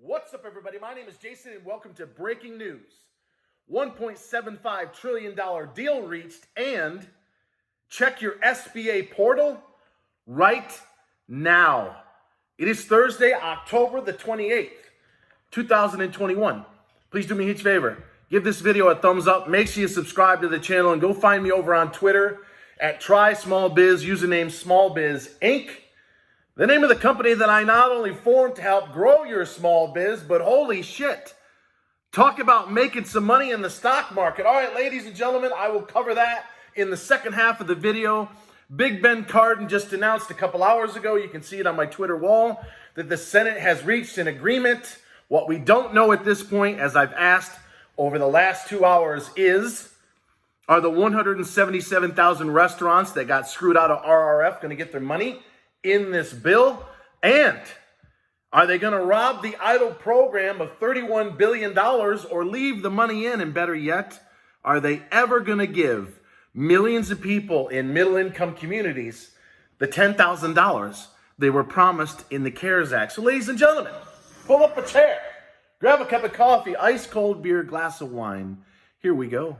What's up, everybody? My name is Jason, and welcome to Breaking News. $1.75 trillion deal reached, and check your SBA portal right now. It is Thursday, October the 28th, 2021. Please do me a huge favor. Give this video a thumbs up. Make sure you subscribe to the channel, and go find me over on Twitter at TrySmallBiz, username SmallBiz Inc. The name of the company that I not only formed to help grow your small biz, but holy shit, talk about making some money in the stock market. All right, ladies and gentlemen, I will cover that in the second half of the video. Big Ben Cardin just announced a couple hours ago, you can see it on my Twitter wall, that the Senate has reached an agreement. What we don't know at this point, as I've asked over the last 2 hours, are the 177,000 restaurants that got screwed out of RRF going to get their money in this bill? And are they going to rob the EIDL program of $31 billion or leave the money in? And better yet, are they ever going to give millions of people in middle-income communities the $10,000 they were promised in the CARES Act? So ladies and gentlemen, pull up a chair, grab a cup of coffee, ice cold beer, glass of wine. Here we go.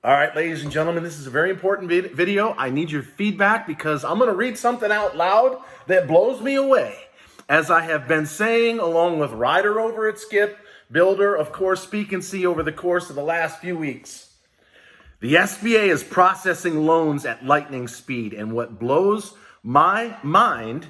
All right, ladies and gentlemen, this is a very important video. I need your feedback because I'm going to read something out loud that blows me away. As I have been saying, along with Ryder over at Skip, Builder, of course, Speak and See over the course of the last few weeks. The SBA is processing loans at lightning speed, and what blows my mind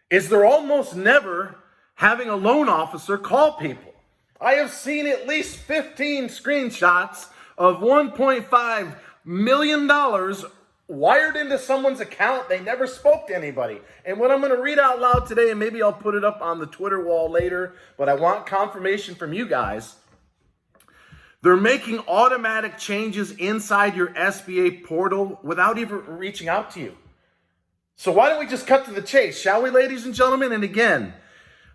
is they're almost never having a loan officer call people. I have seen at least 15 screenshots of $1.5 million wired into someone's account. They never spoke to anybody. And what I'm going to read out loud today, and maybe I'll put it up on the Twitter wall later, but I want confirmation from you guys. They're making automatic changes inside your SBA portal without even reaching out to you. So why don't we just cut to the chase, shall we, ladies and gentlemen? And again,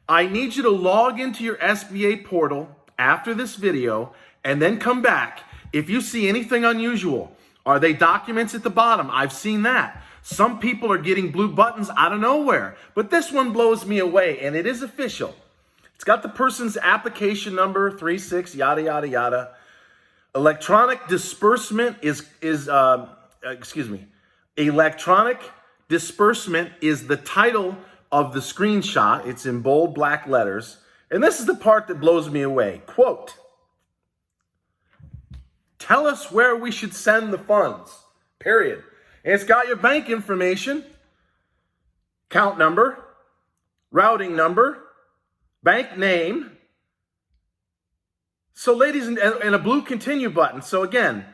I need you to log into your SBA portal after this video and then come back. If you see anything unusual, are they documents at the bottom? I've seen that. Some people are getting blue buttons out of nowhere, but this one blows me away, and it is official. It's got the person's application number, 36, yada, yada, yada. Electronic disbursement Electronic disbursement is the title of the screenshot. It's in bold black letters. And this is the part that blows me away. Quote, tell us where we should send the funds, period. And it's got your bank information, account number, routing number, bank name. So ladies, and a blue continue button. So again,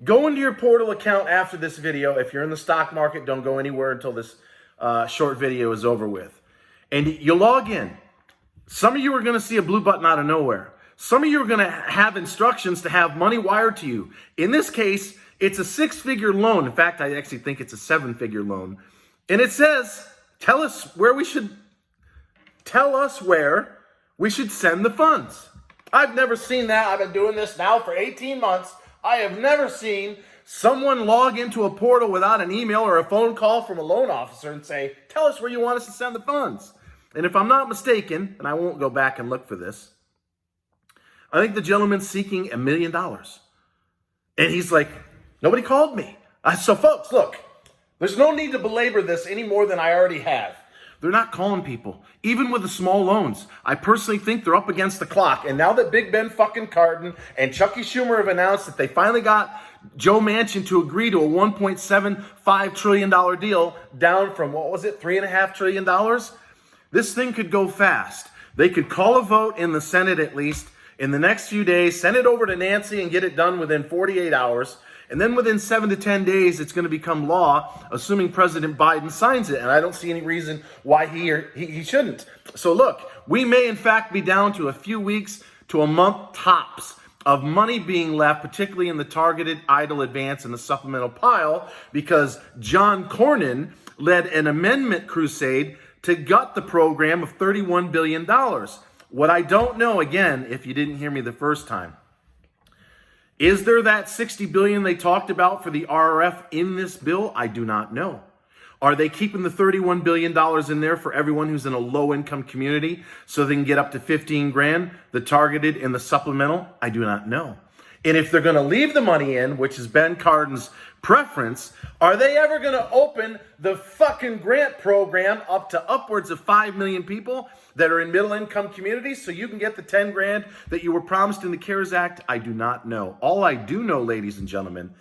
go into your portal account after this video. If you're in the stock market, don't go anywhere until this short video is over with. And you log in. Some of you are going to see a blue button out of nowhere. Some of you are going to have instructions to have money wired to you. In this case, it's a 6-figure loan. In fact, I actually think it's a 7-figure loan. And it says, tell us where we should send the funds. I've never seen that. I've been doing this now for 18 months. I have never seen someone log into a portal without an email or a phone call from a loan officer and say, tell us where you want us to send the funds. And if I'm not mistaken, and I won't go back and look for this, I think the gentleman's seeking $1 million. And he's like, nobody called me. So folks, look, there's no need to belabor this any more than I already have. They're not calling people, even with the small loans. I personally think they're up against the clock. And now that Big Ben fucking Cardin and Chucky Schumer have announced that they finally got Joe Manchin to agree to a $1.75 trillion deal down from, what was it, $3.5 trillion? This thing could go fast. They could call a vote in the Senate at least in the next few days, send it over to Nancy and get it done within 48 hours. And then within 7 to 10 days, it's going to become law, assuming President Biden signs it. And I don't see any reason why he shouldn't. So look, we may in fact be down to a few weeks to a month tops of money being left, particularly in the targeted EIDL advance and the supplemental pile, because John Cornyn led an amendment crusade to gut the program of $31 billion. What I don't know, again, if you didn't hear me the first time, is there that $60 billion they talked about for the RRF in this bill? I do not know. Are they keeping the $31 billion in there for everyone who's in a low-income community so they can get up to 15 grand, the targeted and the supplemental? I do not know. And if they're going to leave the money in, which is Ben Cardin's preference, are they ever going to open the fucking grant program up to upwards of 5 million people that are in middle-income communities so you can get the 10 grand that you were promised in the CARES Act? I do not know. All I do know, ladies and gentlemen,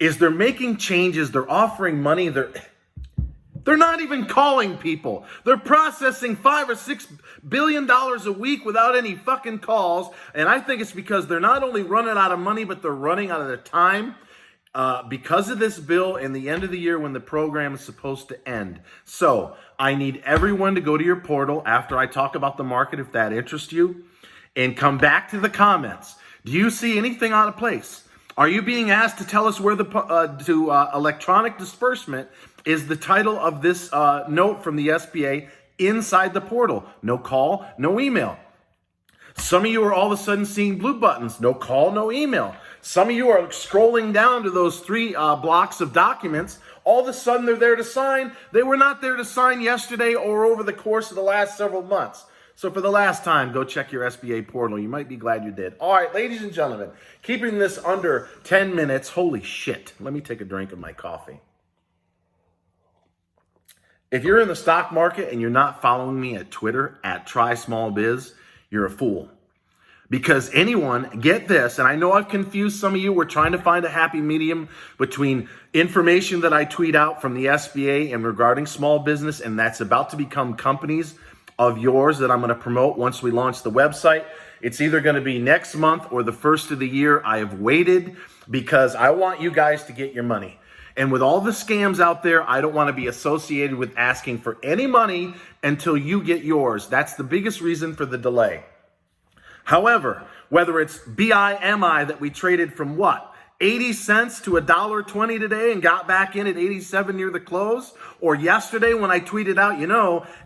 is they're making changes. They're offering money. They're not even calling people. They're processing $5 or $6 billion a week without any fucking calls. And I think it's because they're not only running out of money, but they're running out of their time because of this bill and the end of the year when the program is supposed to end. So I need everyone to go to your portal after I talk about the market, if that interests you, and come back to the comments. Do you see anything out of place? Are you being asked to tell us where the electronic disbursement is the title of this note from the SBA inside the portal? No call, no email. Some of you are all of a sudden seeing blue buttons. No call, no email. Some of you are scrolling down to those 3 blocks of documents. All of a sudden they're there to sign. They were not there to sign yesterday or over the course of the last several months. So for the last time, go check your SBA portal. You might be glad you did. All right, ladies and gentlemen, keeping this under 10 minutes. Holy shit. Let me take a drink of my coffee. If you're in the stock market and you're not following me at Twitter at TrySmallBiz, you're a fool. Because anyone, get this, and I know I've confused some of you. We're trying to find a happy medium between information that I tweet out from the SBA and regarding small business, and that's about to become companies of yours that I'm going to promote once we launch the website. It's either going to be next month or the first of the year. I have waited because I want you guys to get your money. And with all the scams out there, I don't want to be associated with asking for any money until you get yours. That's the biggest reason for the delay. However, whether it's BIMI that we traded from what? 80 cents to $1.20 today and got back in at 87 near the close, or yesterday when I tweeted out,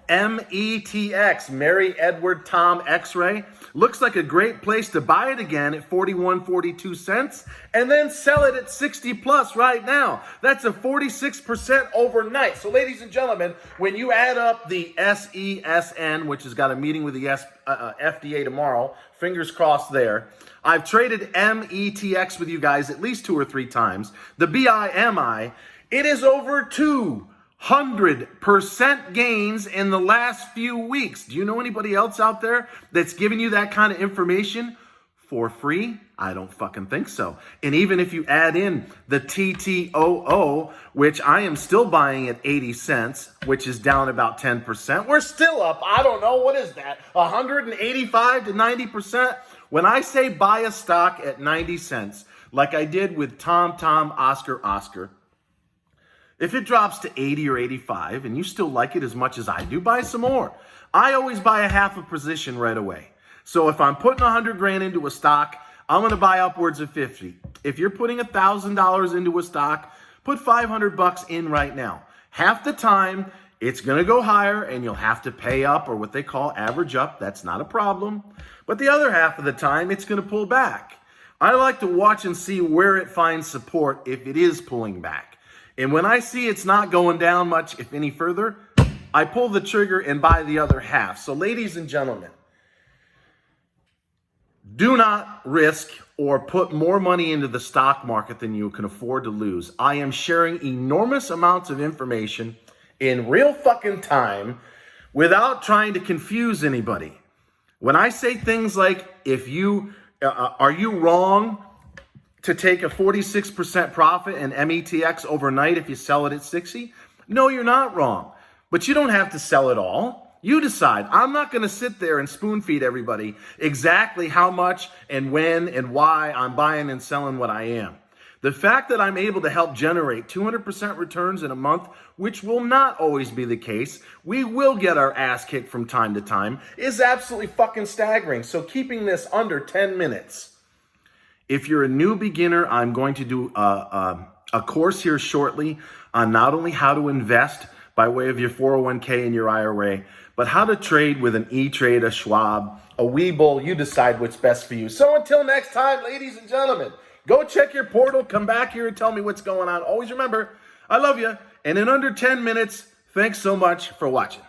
METX, Mary Edward Tom X-Ray, looks like a great place to buy it again at 42 cents and then sell it at 60 plus right now. That's a 46% overnight. So ladies and gentlemen, when you add up the SESN, which has got a meeting with the FDA tomorrow, fingers crossed there, I've traded METX with you guys at least 2 or 3 times. The BIMI, it is over 200% gains in the last few weeks. Do you know anybody else out there that's giving you that kind of information for free? I don't fucking think so. And even if you add in the TTOO, which I am still buying at 80 cents, which is down about 10%, we're still up. I don't know. What is that? 185 to 90%? When I say buy a stock at 90 cents, like I did with Tom, Oscar, if it drops to 80 or 85 and you still like it as much as I do, buy some more. I always buy a half a position right away. So if I'm putting 100 grand into a stock, I'm going to buy upwards of 50. If you're putting $1,000 into a stock, put 500 bucks in right now. Half the time, it's going to go higher and you'll have to pay up, or what they call average up. That's not a problem. But the other half of the time, it's going to pull back. I like to watch and see where it finds support if it is pulling back. And when I see it's not going down much, if any further, I pull the trigger and buy the other half. So ladies and gentlemen, do not risk or put more money into the stock market than you can afford to lose. I am sharing enormous amounts of information in real fucking time without trying to confuse anybody. When I say things like, are you wrong to take a 46% profit in METX overnight if you sell it at 60? No, you're not wrong. But you don't have to sell it all. You decide. I'm not going to sit there and spoon feed everybody exactly how much and when and why I'm buying and selling what I am. The fact that I'm able to help generate 200% returns in a month, which will not always be the case, we will get our ass kicked from time to time, is absolutely fucking staggering. So keeping this under 10 minutes. If you're a new beginner, I'm going to do a course here shortly on not only how to invest by way of your 401k and your IRA, but how to trade with an E-Trade, a Schwab, a Webull. You decide what's best for you. So until next time, ladies and gentlemen, go check your portal, come back here and tell me what's going on. Always remember, I love you, and in under 10 minutes. Thanks so much for watching.